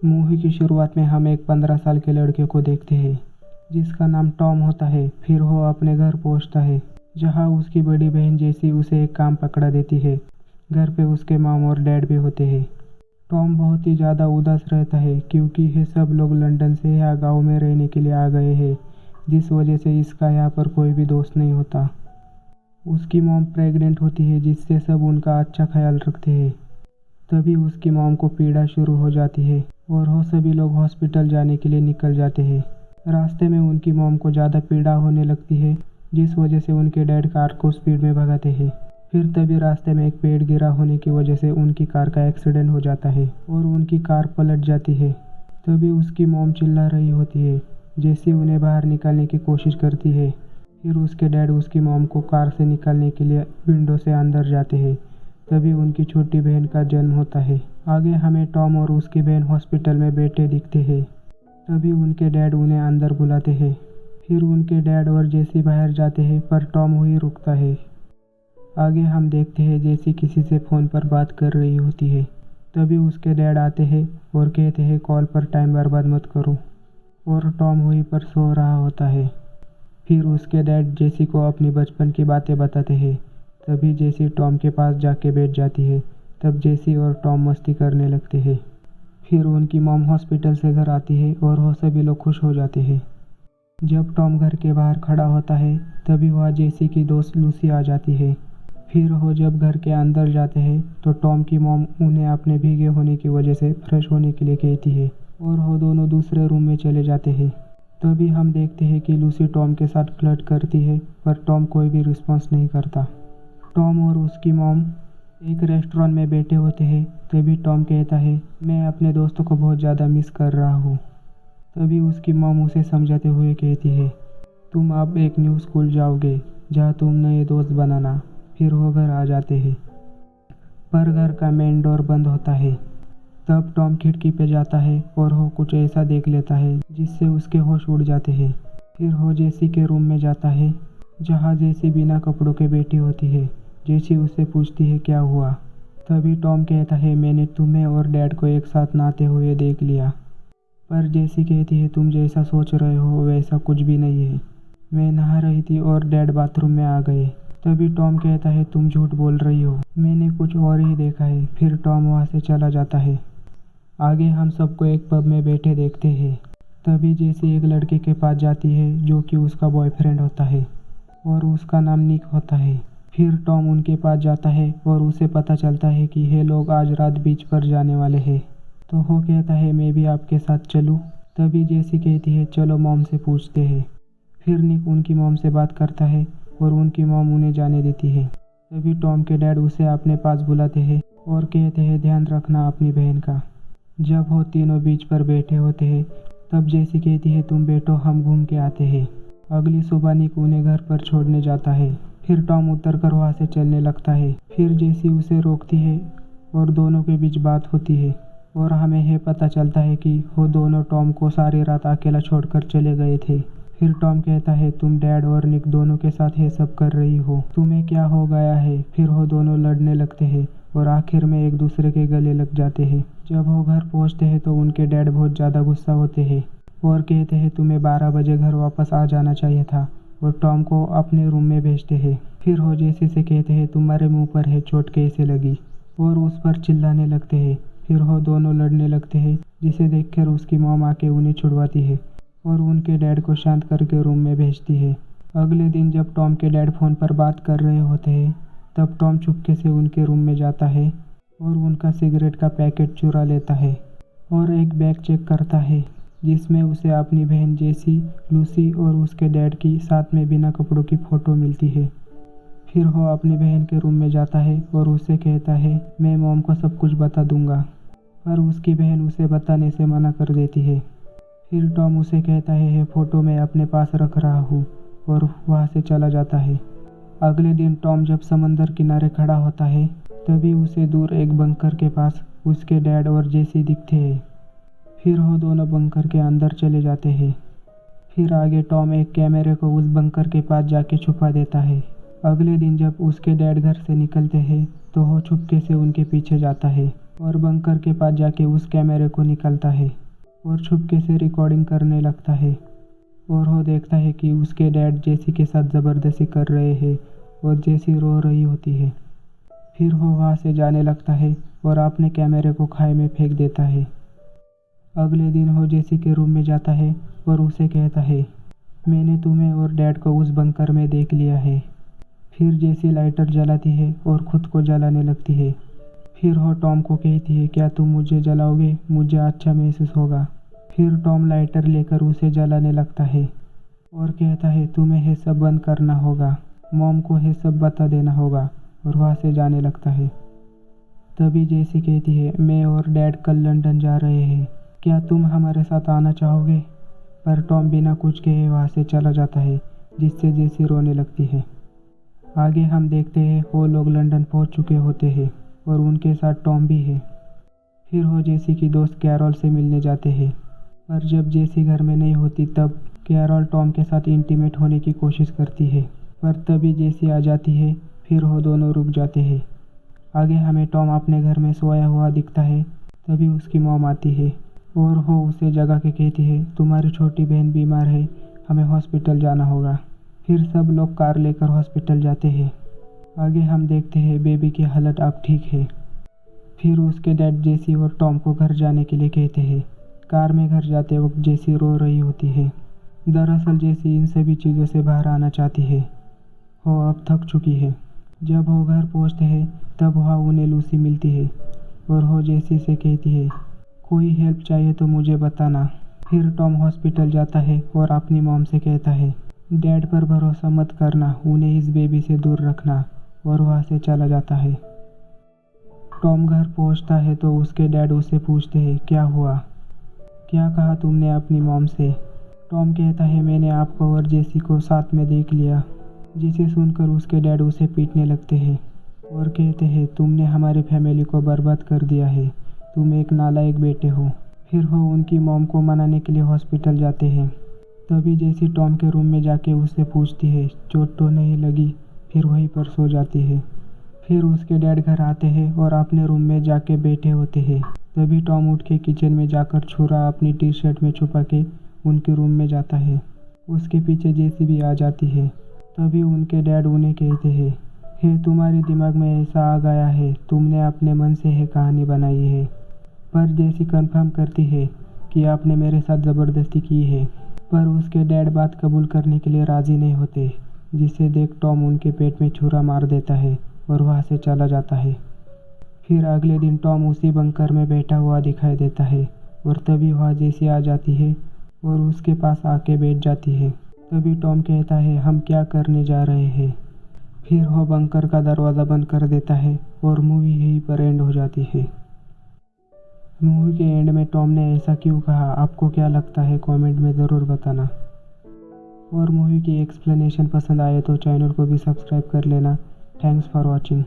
Movie की शुरुआत में हम एक 15 साल के लड़के को देखते हैं जिसका नाम टॉम होता है। फिर वो अपने घर पहुंचता है जहां उसकी बड़ी बहन जेसी उसे एक काम पकड़ा देती है। घर पे उसके मॉम और डैड भी होते हैं। टॉम बहुत ही ज़्यादा उदास रहता है क्योंकि ये सब लोग लंदन से यहाँ गांव में रहने के लिए आ गए हैं, जिस वजह से इसका यहाँ पर कोई भी दोस्त नहीं होता। उसकी मॉम प्रेग्नेंट होती है जिससे सब उनका अच्छा ख्याल रखते हैं। तभी उसकी मॉम को पीड़ा शुरू हो जाती है और वो सभी लोग हॉस्पिटल जाने के लिए निकल जाते हैं। रास्ते में उनकी मॉम को ज़्यादा पीड़ा होने लगती है जिस वजह से उनके डैड कार को स्पीड में भगाते हैं। फिर तभी रास्ते में एक पेड़ गिरा होने की वजह से उनकी कार का एक्सीडेंट हो जाता है और उनकी कार पलट जाती है। तभी उसकी मॉम चिल्ला रही होती है। जेसी उन्हें बाहर निकालने की कोशिश करती है। फिर उसके डैड उसकी मॉम को कार से निकालने के लिए विंडो से अंदर जाते हैं। तभी उनकी छोटी बहन का जन्म होता है। आगे हमें टॉम और उसकी बहन हॉस्पिटल में बैठे दिखते हैं। तभी उनके डैड उन्हें अंदर बुलाते हैं। फिर उनके डैड और जेसी बाहर जाते हैं पर टॉम वहीं रुकता है। आगे हम देखते हैं जेसी किसी से फ़ोन पर बात कर रही होती है। तभी उसके डैड आते हैं और कहते हैं कॉल पर टाइम बर्बाद मत करो, और टॉम वहीं पर सो रहा होता है। फिर उसके डैड जेसी को अपनी बचपन की बातें बताते हैं। तभी जेसी टॉम के पास जाके बैठ जाती है। तब जेसी और टॉम मस्ती करने लगते हैं। फिर उनकी मॉम हॉस्पिटल से घर आती है और वो सभी लोग खुश हो जाते हैं। जब टॉम घर के बाहर खड़ा होता है तभी वहाँ जेसी की दोस्त लूसी आ जाती है। फिर वो जब घर के अंदर जाते हैं तो टॉम की मॉम उन्हें अपने भीगे होने की वजह से फ्रेश होने के लिए कहती है और वो दोनों दूसरे रूम में चले जाते हैं। तभी हम देखते हैं कि लूसी टॉम के साथ फ्लर्ट करती है पर टॉम कोई भी रिस्पॉन्स नहीं करता। टॉम और उसकी मॉम एक रेस्टोरेंट में बैठे होते हैं। तभी टॉम कहता है मैं अपने दोस्तों को बहुत ज़्यादा मिस कर रहा हूँ। तभी उसकी मॉम उसे समझाते हुए कहती है तुम अब एक न्यू स्कूल जाओगे जहाँ तुम नए दोस्त बनाना। फिर वो घर आ जाते हैं पर घर का मेन डोर बंद होता है। तब टॉम खिड़की पे जाता है और वो कुछ ऐसा देख लेता है जिससे उसके होश उड़ जाते हैं। फिर वो जेसी के रूम में जाता है जहाँ जेसी बिना कपड़ों के बैठी होती है। जेसी उससे पूछती है क्या हुआ। तभी टॉम कहता है मैंने तुम्हें और डैड को एक साथ नहाते हुए देख लिया। पर जेसी कहती है तुम जैसा सोच रहे हो वैसा कुछ भी नहीं है। मैं नहा रही थी और डैड बाथरूम में आ गए। तभी टॉम कहता है तुम झूठ बोल रही हो, मैंने कुछ और ही देखा है। फिर टॉम वहाँ से चला जाता है। आगे हम सबको एक पब में बैठे देखते हैं। तभी जेसी एक लड़के के पास जाती है जो कि उसका बॉयफ्रेंड होता है और उसका नाम निक होता है। फिर टॉम उनके पास जाता है और उसे पता चलता है कि ये लोग आज रात बीच पर जाने वाले हैं। तो वो कहता है मैं भी आपके साथ चलूं। तभी जेसी कहती है चलो मॉम से पूछते हैं। फिर निक उनकी मॉम से बात करता है और उनकी मॉम उन्हें जाने देती है। तभी टॉम के डैड उसे अपने पास बुलाते हैं और कहते हैं ध्यान रखना अपनी बहन का। जब वो तीनों बीच पर बैठे होते हैं तब जेसी कहती है तुम बैठो हम घूम के आते हैं। अगली सुबह निक उन्हें घर पर छोड़ने जाता है। फिर टॉम उतर कर वहाँ से चलने लगता है। फिर जेसी उसे रोकती है और दोनों के बीच बात होती है और हमें यह पता चलता है कि वो दोनों टॉम को सारी रात अकेला छोड़कर चले गए थे। फिर टॉम कहता है तुम डैड और निक दोनों के साथ ये सब कर रही हो, तुम्हें क्या हो गया है। फिर वो दोनों लड़ने लगते हैं और आखिर में एक दूसरे के गले लग जाते हैं। जब वो घर पहुंचते हैं तो उनके डैड बहुत ज़्यादा गुस्सा होते हैं और कहते हैं तुम्हें 12 बजे घर वापस आ जाना चाहिए था, और टॉम को अपने रूम में भेजते हैं। फिर वो जेसी से कहते हैं तुम्हारे मुंह पर है चोट कैसे लगी, और उस पर चिल्लाने लगते हैं। फिर वो दोनों लड़ने लगते हैं जिसे देखकर उसकी मॉम आके उन्हें छुड़वाती है और उनके डैड को शांत करके रूम में भेजती है। अगले दिन जब टॉम के डैड फ़ोन पर बात कर रहे होते हैं तब टॉम चुपके से उनके रूम में जाता है और उनका सिगरेट का पैकेट चुरा लेता है और एक बैग चेक करता है जिसमें उसे अपनी बहन जेसी, लूसी और उसके डैड की साथ में बिना कपड़ों की फ़ोटो मिलती है। फिर वो अपनी बहन के रूम में जाता है और उससे कहता है मैं मॉम को सब कुछ बता दूंगा, पर उसकी बहन उसे बताने से मना कर देती है। फिर टॉम उसे कहता है ये फ़ोटो मैं अपने पास रख रहा हूँ और वहाँ से चला जाता है। अगले दिन टॉम जब समंदर किनारे खड़ा होता है तभी उसे दूर एक बंकर के पास उसके डैड और जेसी दिखते हैं। फिर वो दोनों बंकर के अंदर चले जाते हैं। फिर आगे टॉम एक कैमरे को उस बंकर के पास जाके छुपा देता है। अगले दिन जब उसके डैड घर से निकलते हैं तो वो चुपके से उनके पीछे जाता है और बंकर के पास जाके उस कैमरे को निकालता है और छुपके से रिकॉर्डिंग करने लगता है। और वो देखता है कि उसके डैड जेसी के साथ ज़बरदस्ती कर रहे हैं और जेसी रो रही होती है। फिर वो वहाँ से जाने लगता है और अपने कैमरे को खाई में फेंक देता है। अगले दिन वो जेसी के रूम में जाता है और उसे कहता है, मैंने तुम्हें और डैड को उस बंकर में देख लिया है। फिर जेसी लाइटर जलाती है और ख़ुद को जलाने लगती है। फिर वो टॉम को कहती है, क्या तुम मुझे जलाओगे? मुझे अच्छा महसूस होगा। फिर टॉम लाइटर लेकर उसे जलाने लगता है और कहता है, तुम्हें ये सब बंद करना होगा, मॉम को ये सब बता देना होगा, और वहाँ से जाने लगता है। तभी जेसी कहती है, मैं और डैड कल लंदन जा रहे हैं, क्या तुम हमारे साथ आना चाहोगे? पर टॉम बिना कुछ कहे वहाँ से चला जाता है, जिससे जेसी रोने लगती है। आगे हम देखते हैं वो लोग लंदन पहुँच चुके होते हैं और उनके साथ टॉम भी है। फिर वो जेसी की दोस्त कैरोल से मिलने जाते हैं, पर जब जेसी घर में नहीं होती तब कैरोल टॉम के साथ इंटीमेट होने की कोशिश करती है, पर तभी जेसी आ जाती है। फिर वो दोनों रुक जाते हैं। आगे हमें टॉम अपने घर में सोया हुआ दिखता है। तभी उसकी मॉम आती है और वो उसे जगा के कहती है, तुम्हारी छोटी बहन बीमार है, हमें हॉस्पिटल जाना होगा। फिर सब लोग कार लेकर हॉस्पिटल जाते हैं। आगे हम देखते हैं बेबी की हालत अब ठीक है। फिर उसके डैड जेसी और टॉम को घर जाने के लिए कहते हैं। कार में घर जाते वक्त जेसी रो रही होती है। दरअसल जेसी इन सभी चीज़ों से बाहर आना चाहती है। वो अब थक चुकी है। जब वो घर पहुंचते हैं तब वहाँ उन्हें लूसी मिलती है और वो जेसी से कहती है, कोई हेल्प चाहिए तो मुझे बताना। फिर टॉम हॉस्पिटल जाता है और अपनी मॉम से कहता है, डैड पर भरोसा मत करना, उन्हें इस बेबी से दूर रखना, और वहाँ से चला जाता है। टॉम घर पहुँचता है तो उसके डैड उससे पूछते हैं, क्या हुआ, क्या कहा तुमने अपनी मॉम से? टॉम कहता है, मैंने आपको और जेसी को साथ में देख लिया। जिसे सुनकर उसके डैड उसे पीटने लगते हैं और कहते हैं, तुमने हमारी फैमिली को बर्बाद कर दिया है, तुम एक नालायक बेटे हो। फिर वो उनकी मॉम को मनाने के लिए हॉस्पिटल जाते हैं। तभी जेसी टॉम के रूम में जाके उससे पूछती है, चोट तो नहीं लगी? फिर वहीं पर सो जाती है। फिर उसके डैड घर आते हैं और अपने रूम में जाके बैठे होते हैं। तभी टॉम उठ के किचन में जाकर छुरा अपनी टी शर्ट में छुपा के उनके रूम में जाता है। उसके पीछे जेसी भी आ जाती है। तभी उनके डैड उन्हें कहते हैं, हे तुम्हारे दिमाग में ऐसा आ गया है, तुमने अपने मन से ये कहानी बनाई है। पर जेसी कंफर्म करती है कि आपने मेरे साथ ज़बरदस्ती की है। पर उसके डैड बात कबूल करने के लिए राज़ी नहीं होते, जिसे देख टॉम उनके पेट में छुरा मार देता है और वहाँ से चला जाता है। फिर अगले दिन टॉम उसी बंकर में बैठा हुआ दिखाई देता है और तभी वहाँ जेसी आ जाती है और उसके पास आके बैठ जाती है। तभी टॉम कहता है, हम क्या करने जा रहे हैं? फिर वो बंकर का दरवाज़ा बंद कर देता है और मूवी यहीं पर एंड हो जाती है। मूवी के एंड में टॉम ने ऐसा क्यों कहा, आपको क्या लगता है कमेंट में ज़रूर बताना। और मूवी की एक्सप्लेनेशन पसंद आए तो चैनल को भी सब्सक्राइब कर लेना। Thanks for watching.